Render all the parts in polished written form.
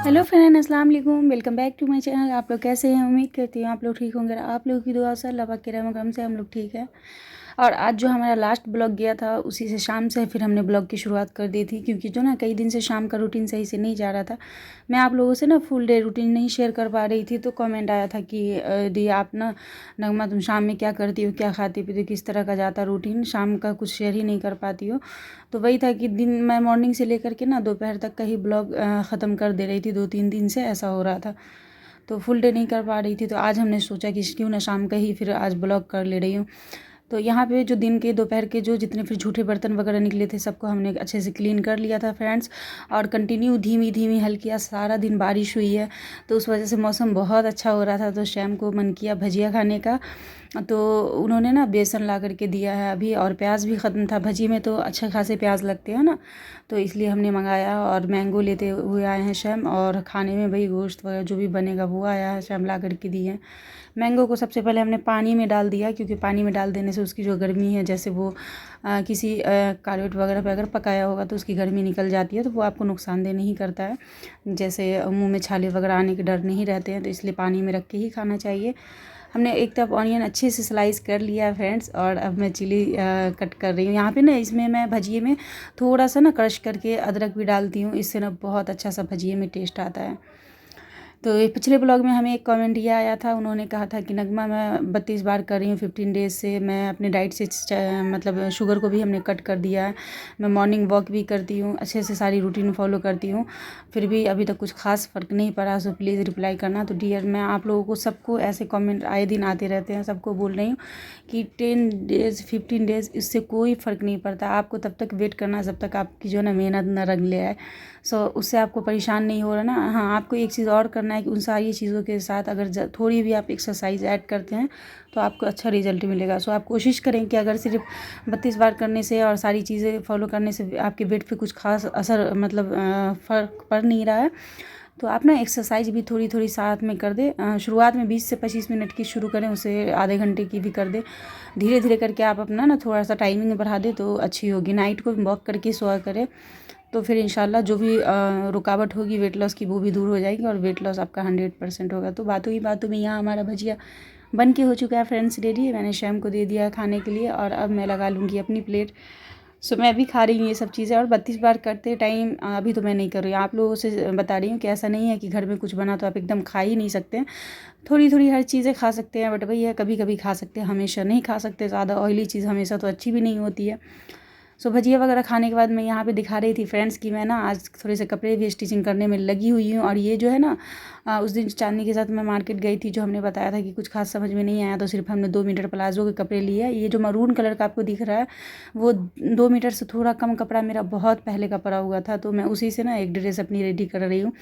Hello friend, अस्सलाम वालेकुम। Welcome back to my channel. आप लोग कैसे हैं? उम्मीद करती हूँ आप लोग ठीक होंगे। आप लोगों की दुआ से अल्लाह पाक के रहम करम से हम लोग ठीक है। और आज जो हमारा लास्ट ब्लॉग गया था उसी से शाम से फिर हमने ब्लॉग की शुरुआत कर दी थी, क्योंकि जो ना कई दिन से शाम का रूटीन सही से नहीं जा रहा था। मैं आप लोगों से ना फुल डे रूटीन नहीं शेयर कर पा रही थी, तो कमेंट आया था कि दी आप ना नगमा तुम शाम में क्या करती हो, क्या खाती पीती हो, किस तरह का जाता रूटीन, शाम का कुछ शेयर ही नहीं कर पाती हो। तो वही था कि दिन मैं मॉर्निंग से लेकर के ना दोपहर तक का ही ब्लॉग ख़त्म कर दे रही थी। 2-3 दिन से ऐसा हो रहा था, तो फुल डे नहीं कर पा रही थी। तो आज हमने सोचा कि क्यों ना शाम का ही फिर आज ब्लॉग कर ले रही हूँ। तो यहाँ पे जो दिन के दोपहर के जो जितने फिर झूठे बर्तन वगैरह निकले थे सबको हमने अच्छे से क्लीन कर लिया था फ्रेंड्स। और कंटिन्यू धीमी धीमी हल्की सारा दिन बारिश हुई है, तो उस वजह से मौसम बहुत अच्छा हो रहा था। तो शैम को मन किया भजिया खाने का, तो उन्होंने ना बेसन ला करके दिया है अभी, और प्याज भी ख़त्म था। भजी में तो अच्छे खासे प्याज लगते हैं ना, तो इसलिए हमने मंगाया। और मैंगो लेते हुए आए हैं शैम, और खाने में वही गोश्त वगैरह जो भी बनेगा वो आया है, शैम ला करके दिए हैं। मैंगो को सबसे पहले हमने पानी में डाल दिया, क्योंकि पानी में डाल देने से उसकी जो गर्मी है, जैसे वो किसी कारवेट वगैरह पे अगर पकाया होगा तो उसकी गर्मी निकल जाती है, तो वो आपको नुकसानदेह नहीं करता है। जैसे मुंह में छाले वगैरह आने के डर नहीं रहते हैं, तो इसलिए पानी में रख के ही खाना चाहिए। हमने एक तरफ ऑनियन अच्छे से स्लाइस कर लिया है फ्रेंड्स, और अब मैं चिली कट कर रही हूँ। यहाँ पे ना इसमें मैं भजिए में थोड़ा सा ना क्रश करके अदरक भी डालती हूँ, इससे ना बहुत अच्छा सा भजिए में टेस्ट आता है। तो ये पिछले ब्लॉग में हमें एक कमेंट ये आया था, उन्होंने कहा था कि नगमा मैं 32 बार कर रही हूँ 15 डेज़ से, मैं अपने डाइट से मतलब शुगर को भी हमने कट कर दिया है, मैं मॉर्निंग वॉक भी करती हूँ, अच्छे से सारी रूटीन फॉलो करती हूँ, फिर भी अभी तक कुछ खास फ़र्क नहीं पड़ा। सो प्लीज़ रिप्लाई करना। तो डियर, मैं आप लोगों को सबको ऐसे कमेंट आए दिन आते रहते हैं, सबको बोल रही हूँ कि 10 डेज़ 15 डेज़ इससे कोई फ़र्क नहीं पड़ता। आपको तब तक वेट करना जब तक आपकी जो है ना मेहनत न रंग ले आए। सो उससे आपको परेशान नहीं हो रहा ना। हाँ, आपको एक चीज़ और करना है कि उन सारी चीज़ों के साथ अगर थोड़ी भी आप एक्सरसाइज ऐड करते हैं तो आपको अच्छा रिजल्ट मिलेगा। सो आप कोशिश करें कि अगर सिर्फ 32 बार करने से और सारी चीज़ें फॉलो करने से आपके वेट पे कुछ खास असर मतलब फ़र्क पड़ नहीं रहा है, तो आप ना एक्सरसाइज भी थोड़ी थोड़ी साथ में कर दे। शुरुआत में 20 से 25 मिनट की शुरू करें, उसे आधे घंटे की भी कर दे। धीरे धीरे करके आप अपना ना थोड़ा सा टाइमिंग बढ़ा दे तो अच्छी होगी। नाइट को वॉक करके सोया करें, तो फिर इंशाल्लाह जो भी रुकावट होगी वेट लॉस की वो भी दूर हो जाएगी, और वेट लॉस आपका 100% होगा। तो बातों ही बातों में यहाँ हमारा भजिया बन के हो चुका है फ्रेंड्स रेडी। मैंने शैम को दे दिया है खाने के लिए, और अब मैं लगा लूँगी अपनी प्लेट। सो मैं भी खा रही हूँ ये सब चीज़ें। और 32 बार करते टाइम अभी तो मैं नहीं कर रही हूँ, आप लोगों से बता रही हूँ कि ऐसा नहीं है कि घर में कुछ बना तो आप एकदम खा ही नहीं सकते हैं। थोड़ी थोड़ी हर चीज़ें खा सकते हैं, बट वही है कभी कभी खा सकते हैं, हमेशा नहीं खा सकते। ज़्यादा ऑयली चीज़ हमेशा तो अच्छी भी नहीं होती है। सो भजिया वगैरह खाने के बाद मैं यहाँ पे दिखा रही थी फ्रेंड्स कि मैं ना आज थोड़े से कपड़े भी स्टिचिंग करने में लगी हुई हूँ। और ये जो है ना उस दिन चांदनी के साथ मैं मार्केट गई थी, जो हमने बताया था कि कुछ खास समझ में नहीं आया, तो सिर्फ हमने 2 मीटर प्लाजो के कपड़े लिए हैं। ये जो मरून कलर का आपको दिख रहा है वो 2 मीटर से थोड़ा कम कपड़ा मेरा बहुत पहले का पड़ा हुआ था, तो मैं उसी से ना एक ड्रेस अपनी रेडी कर रही हूँ।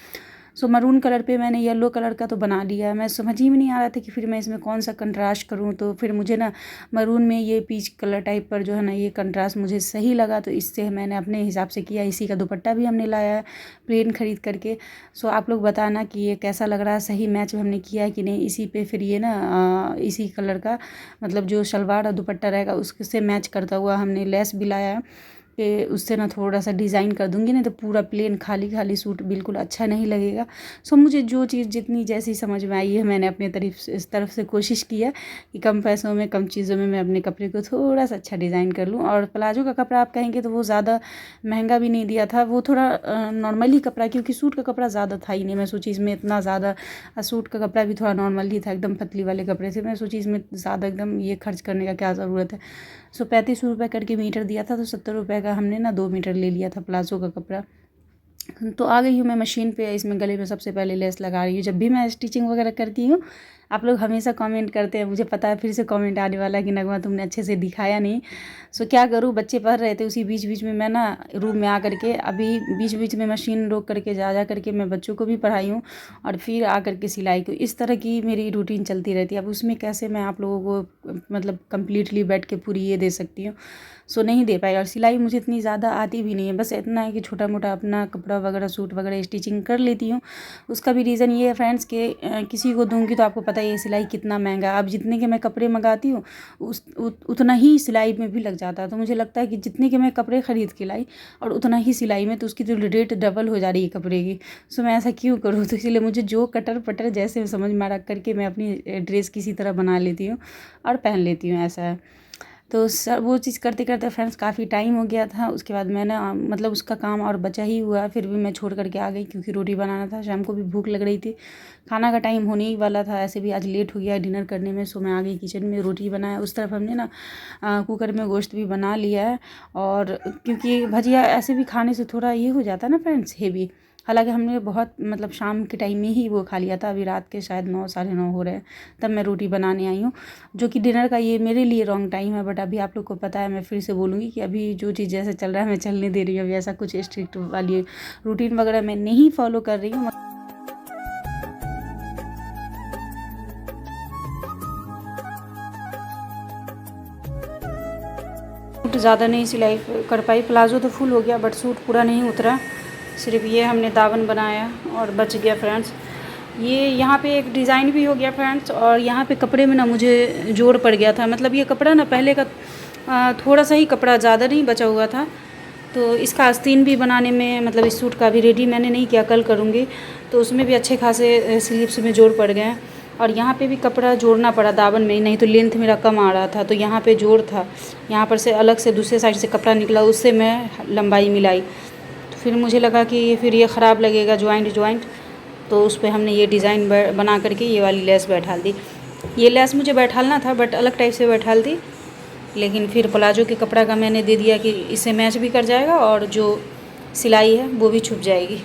सो मरून कलर पे मैंने येलो कलर का तो बना लिया है। मैं समझ ही में नहीं आ रहा था कि फिर मैं इसमें कौन सा कंट्रास्ट करूँ, तो फिर मुझे ना मरून में ये पीच कलर टाइप पर जो है ना ये कंट्रास्ट मुझे सही लगा, तो इससे मैंने अपने हिसाब से किया। इसी का दुपट्टा भी हमने लाया है प्लेन खरीद करके। सो आप लोग बताना कि ये कैसा लग रहा है, सही मैच हमने किया है कि नहीं। इसी पे फिर ये ना इसी कलर का मतलब जो शलवार और दुपट्टा रहेगा उससे मैच करता हुआ हमने लेस भी लाया है, कि उससे ना थोड़ा सा डिज़ाइन कर दूँगी, नहीं तो पूरा प्लेन खाली खाली सूट बिल्कुल अच्छा नहीं लगेगा। सो मुझे जो चीज़ जितनी जैसी समझ में आई है मैंने अपने इस तरफ से कोशिश की है कि कम पैसों में कम चीज़ों में मैं अपने कपड़े को थोड़ा सा अच्छा डिज़ाइन कर लूँ। और प्लाजो का कपड़ा आप कहेंगे तो वो ज़्यादा महंगा भी नहीं दिया था, वो थोड़ा नॉर्मली कपड़ा, क्योंकि सूट का कपड़ा ज़्यादा था ही नहीं। मैं सोची इसमें इतना ज़्यादा सूट का कपड़ा भी थोड़ा नॉर्मल ही था, एकदम पतली वाले कपड़े थे। मैं सोची इसमें ज़्यादा एकदम ये खर्च करने का क्या ज़रूरत है। सो 35 रुपये करके मीटर दिया था, तो 70 रुपये का हमने ना 2 मीटर ले लिया था प्लाजो का कपड़ा। तो आ गई हूँ मैं मशीन पे, इसमें गले में सबसे पहले लेस लगा रही हूँ। जब भी मैं स्टिचिंग वगैरह करती हूँ आप लोग हमेशा कमेंट करते हैं, मुझे पता है फिर से कमेंट आने वाला है कि नगमा तुमने अच्छे से दिखाया नहीं। सो क्या करूँ, बच्चे पढ़ रहे थे, उसी बीच बीच में मैं ना रूम में आ करके अभी बीच बीच में मशीन रोक करके जा करके मैं बच्चों को भी पढ़ाई हूँ, और फिर आ करके सिलाई को। इस तरह की मेरी रूटीन चलती रहती है। अब उसमें कैसे मैं आप लोगों को मतलब कम्प्लीटली बैठ के पूरी ये दे सकती हूँ, सो नहीं दे पाई। और सिलाई मुझे इतनी ज़्यादा आती भी नहीं है, बस इतना है कि छोटा मोटा अपना कपड़ा वगैरह सूट वगैरह स्टिचिंग कर लेती हूँ। उसका भी रीज़न ये है फ्रेंड्स कि किसी को दूँगी तो आपको था ये सिलाई कितना महंगा है। अब जितने के मैं कपड़े मंगाती हूँ उतना ही सिलाई में भी लग जाता है। तो मुझे लगता है कि जितने के मैं कपड़े ख़रीद के लाई और उतना ही सिलाई में, तो उसकी तो रेट डबल हो जा रही है कपड़े की। सो मैं ऐसा क्यों करूँ? तो इसीलिए मुझे जो कटर पटर जैसे समझ में आ रहा करके मैं अपनी ड्रेस किसी तरह बना लेती हूँ और पहन लेती हूँ, ऐसा है। तो सर वो चीज़ करते करते फ्रेंड्स काफ़ी टाइम हो गया था। उसके बाद मैंने मतलब उसका काम और बचा ही हुआ, फिर भी मैं छोड़ करके आ गई क्योंकि रोटी बनाना था। शाम को भी भूख लग रही थी, खाना का टाइम होने ही वाला था। ऐसे भी आज लेट हो गया डिनर करने में। सो मैं आ गई किचन में, रोटी बनाया। उस तरफ हमने ना कुकर में गोश्त भी बना लिया है। और क्योंकि भजिया ऐसे भी खाने से थोड़ा ये हो जाता है ना फ्रेंड्स, हेवी। हालांकि हमने बहुत मतलब शाम के टाइम में ही वो खा लिया था। अभी रात के शायद 9 साढ़े 9 हो रहे हैं तब मैं रोटी बनाने आई हूँ, जो कि डिनर का ये मेरे लिए रॉन्ग टाइम है। बट अभी आप लोग को पता है, मैं फिर से बोलूँगी कि अभी जो चीज़ जैसे चल रहा है मैं चलने दे रही हूँ। अभी ऐसा कुछ स्ट्रिक्ट वाली रूटीन वगैरह मैं नहीं फॉलो कर रही हूँ। सूट ज़्यादा नहीं सिलाई कर पाई, प्लाजो तो फुल हो गया बट सूट पूरा नहीं उतरा। सिर्फ ये हमने दामन बनाया और बच गया फ्रेंड्स। ये यहाँ पे एक डिज़ाइन भी हो गया फ्रेंड्स, और यहाँ पे कपड़े में ना मुझे जोड़ पड़ गया था। मतलब ये कपड़ा ना पहले का थोड़ा सा ही कपड़ा, ज़्यादा नहीं बचा हुआ था। तो इसका आस्तीन भी बनाने में, मतलब इस सूट का भी रेडी मैंने नहीं किया, कल करूँगी। तो उसमें भी अच्छे खासे स्लीव्स में जोड़ पड़ गए। और यहाँ पे भी कपड़ा जोड़ना पड़ा दामन में, नहीं तो लेंथ मेरा कम आ रहा था। तो यहाँ पे जोड़ था, यहाँ पर से अलग से दूसरे साइड से कपड़ा निकला, उससे मैं लंबाई मिलाई। तो फिर मुझे लगा कि फिर ये ख़राब लगेगा जॉइंट, तो उस पर हमने ये डिज़ाइन बना करके ये वाली लेस बैठाल दी। ये लेस मुझे बैठालना था बट अलग टाइप से बैठाल दी, लेकिन फिर प्लाजो के कपड़ा का मैंने दे दिया कि इससे मैच भी कर जाएगा और जो सिलाई है वो भी छुप जाएगी।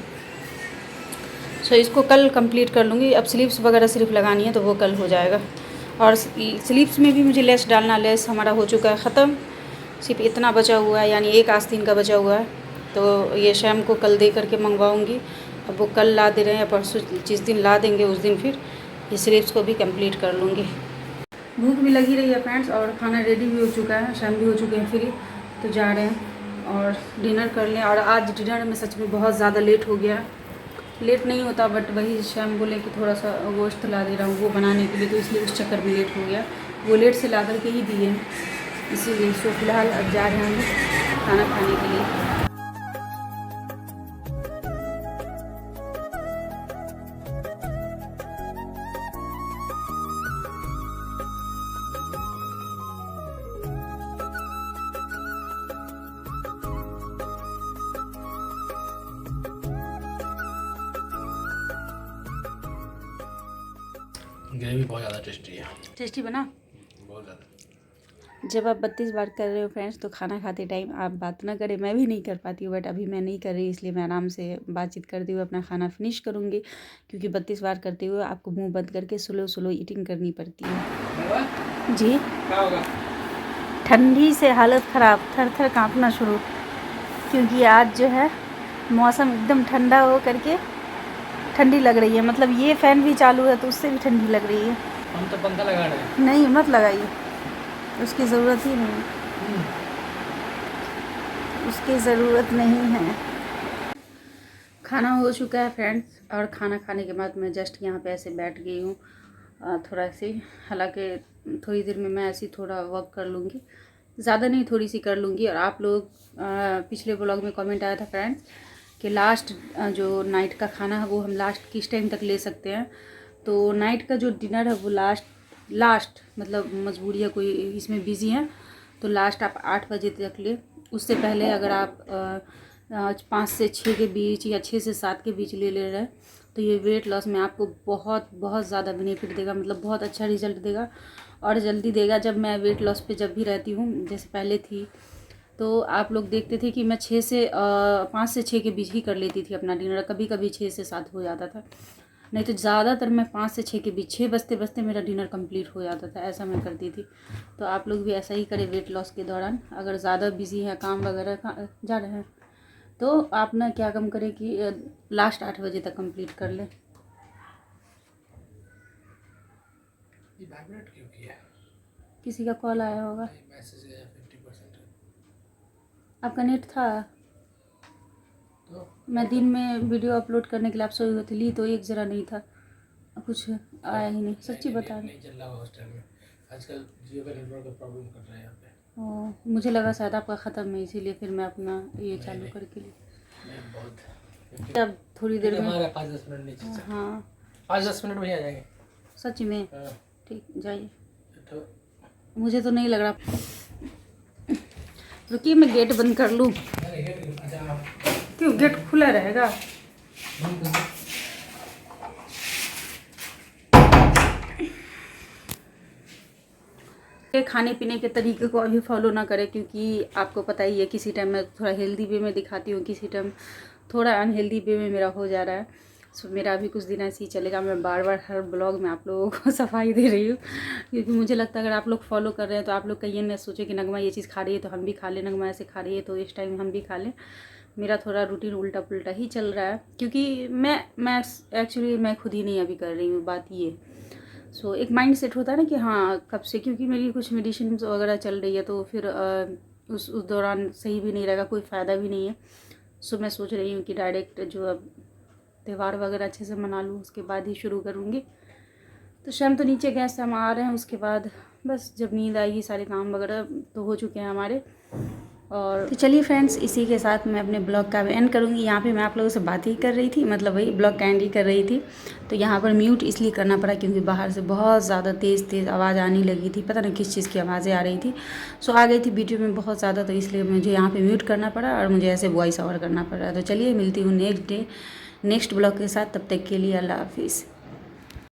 सो इसको कल कंप्लीट कर लूँगी। अब स्लीव्स वगैरह सिर्फ लगानी है तो वो कल हो जाएगा। और स्लीव्स में भी मुझे लेस डालना, लेस हमारा हो चुका है ख़त्म, सिर्फ इतना बचा हुआ है, यानी एक आस्तीन का बचा हुआ है। तो ये शाम को कल दे करके मंगवाऊँगी। अब वो कल ला दे रहे हैं, परसों जिस दिन ला देंगे उस दिन फिर ये स्लीव्स को भी कंप्लीट कर लूँगी। भूख भी लगी रही है फ्रेंड्स, और खाना रेडी भी हो चुका है, शाम भी हो चुके हैं फ्री। तो जा रहे हैं और डिनर कर लें। और आज डिनर में सच में बहुत ज़्यादा लेट हो गया। लेट नहीं होता बट वही शाम बोले कि थोड़ा सा गोश्त ला दे रहा हूँ वो बनाने के लिए, तो इसलिए उस चक्कर में लेट हो गया। वो लेट से ला करके ही दिए हैं, इसीलिए। सो फिलहाल अब जा रहे हैं खाना खाने के लिए। ग्रेवी बहुत ज़्यादा टेस्टी है। टेस्टी बना? बहुत ज़्यादा। जब आप 32 बार कर रहे हो फ्रेंड्स, तो खाना खाते टाइम आप बात ना करें। मैं भी नहीं कर पाती हूँ, बट अभी मैं नहीं कर रही, इसलिए मैं आराम से बातचीत करते हुए अपना खाना फिनिश करूँगी। क्योंकि 32 बार करते हुए आपको मुंह बंद करके स्लो ईटिंग करनी पड़ती है। जी क्या होगा? ठंडी से हालत ख़राब, थर थर काँपना शुरू। क्योंकि आज जो है मौसम एकदम ठंडा हो करके ठंडी लग रही है। मतलब ये फ़ैन भी चालू है तो उससे भी ठंडी लग रही है। हम तो पंखा लगा रहे हैं। नहीं, मत लगाइए, उसकी ज़रूरत ही नहीं, उसकी ज़रूरत नहीं है। खाना हो चुका है फ्रेंड्स, और खाना खाने के बाद मैं जस्ट यहाँ पे ऐसे बैठ गई हूँ थोड़ा सी। हालांकि थोड़ी देर में मैं ऐसी थोड़ा वर्क कर लूँगी, ज़्यादा नहीं, थोड़ी सी कर लूँगी। और आप लोग पिछले ब्लॉग में कमेंट आया था फ्रेंड्स कि लास्ट जो नाइट का खाना है वो हम लास्ट किस टाइम तक ले सकते हैं। तो नाइट का जो डिनर है वो लास्ट मतलब मजबूरी है, कोई इसमें बिज़ी है तो लास्ट आप 8 बजे तक ले। उससे पहले अगर आप 5 से 6 के बीच या 6 से 7 के बीच ले रहे हैं तो ये वेट लॉस में आपको बहुत ज़्यादा बेनिफिट देगा, मतलब बहुत अच्छा रिजल्ट देगा और जल्दी देगा। जब मैं वेट लॉस पे जब भी रहती हूँ, जैसे पहले थी, तो आप लोग देखते थे कि मैं 5 से 6 के बीच ही कर लेती थी अपना डिनर। कभी कभी 6 से 7 हो जाता था, नहीं तो ज़्यादातर मैं 5 से 6 के बीच, 6 बजते बजते मेरा डिनर कंप्लीट हो जाता था, ऐसा मैं करती थी। तो आप लोग भी ऐसा ही करें वेट लॉस के दौरान। अगर ज़्यादा बिजी है, काम वगैरह जा रहे हैं, तो आप ना क्या कम करें कि लास्ट 8 बजे तक कंप्लीट कर लें। ये वाइब्रेट क्यों किया? किसी का कॉल आया होगा। मैसेज है 50%। आपका नेट था? तो मैं दिन में वीडियो अपलोड करने के लिए आप सोई हुई थी, तो एक ज़रा नहीं था, कुछ कुछ आया ही नहीं, सच्ची बता रही नहीं चल रहा होगा उस टाइम में। आजकल जियो का नेटवर्क का प्रॉब्लम कर रहा है यहाँ पे। हूँ। मुझे लगा शायद आपका ख़त्म है, इसीलिए फिर मैं अपना ये चालू नहीं। करके ली। नहीं बहुत अब थोड़ी देर में हमारा 5-10 मिनट नीचे से। हाँ 5-10 मिनट में ही आ जाएंगे। सच में हाँ, ठीक, जाइए। तो मुझे तो नहीं लग रहा। रुकिए मैं गेट बंद कर लूँ। क्यों गेट खुला रहेगा? ये खाने पीने के तरीके को अभी फॉलो ना करें, क्योंकि आपको पता ही है किसी टाइम मैं थोड़ा हेल्दी वे में दिखाती हूँ, किसी टाइम थोड़ा अनहेल्दी वे में मेरा हो जा रहा है। सो मेरा अभी कुछ दिन ऐसे ही चलेगा। मैं बार बार हर ब्लॉग में आप लोगों को सफाई दे रही हूँ, क्योंकि मुझे लगता है अगर आप लोग फॉलो कर रहे हैं तो आप लोग कहीं ना सोचे कि नगमा ये चीज़ खा रही है तो हम भी खा लें, नगमा ऐसे खा रही है तो इस टाइम हम भी खा लें। मेरा थोड़ा रूटीन उल्टा पुल्टा ही चल रहा है, क्योंकि मैं एक्चुअली मैं खुद ही नहीं अभी कर रही हूँ, बात ये। सो एक माइंड सेट होता है ना कि हाँ कब से, क्योंकि मेरी कुछ मेडिसिन वगैरह चल रही है तो फिर उस दौरान सही भी नहीं रहेगा, कोई फ़ायदा भी नहीं है। सो मैं सोच रही हूँ कि डायरेक्ट जो अब त्यौहार वगैरह अच्छे से मना लूँ उसके बाद ही शुरू करूँगी। तो शाम तो नीचे गैस से हम आ रहे हैं, उसके बाद बस जब नींद आएगी सारे काम वगैरह तो हो चुके हैं हमारे। और तो चलिए फ्रेंड्स, इसी के साथ मैं अपने ब्लॉग का एंड करूँगी। यहाँ पे मैं आप लोगों से बात ही कर रही थी, मतलब वही ब्लॉग का एंड ही कर रही थी। तो यहाँ पर म्यूट इसलिए करना पड़ा क्योंकि बाहर से बहुत ज़्यादा तेज़ आवाज़ आने लगी थी, पता नहीं किस चीज़ की आवाज़ें आ रही थी। सो आ गई थी वीडियो में बहुत ज़्यादा, तो इसलिए मुझे यहाँ पर म्यूट करना पड़ा और मुझे ऐसे वॉइस ओवर करना पड़ा। तो चलिए मिलती हूँ नेक्स्ट ब्लॉग के साथ, तब तक के लिए अल्लाह हाफिज़।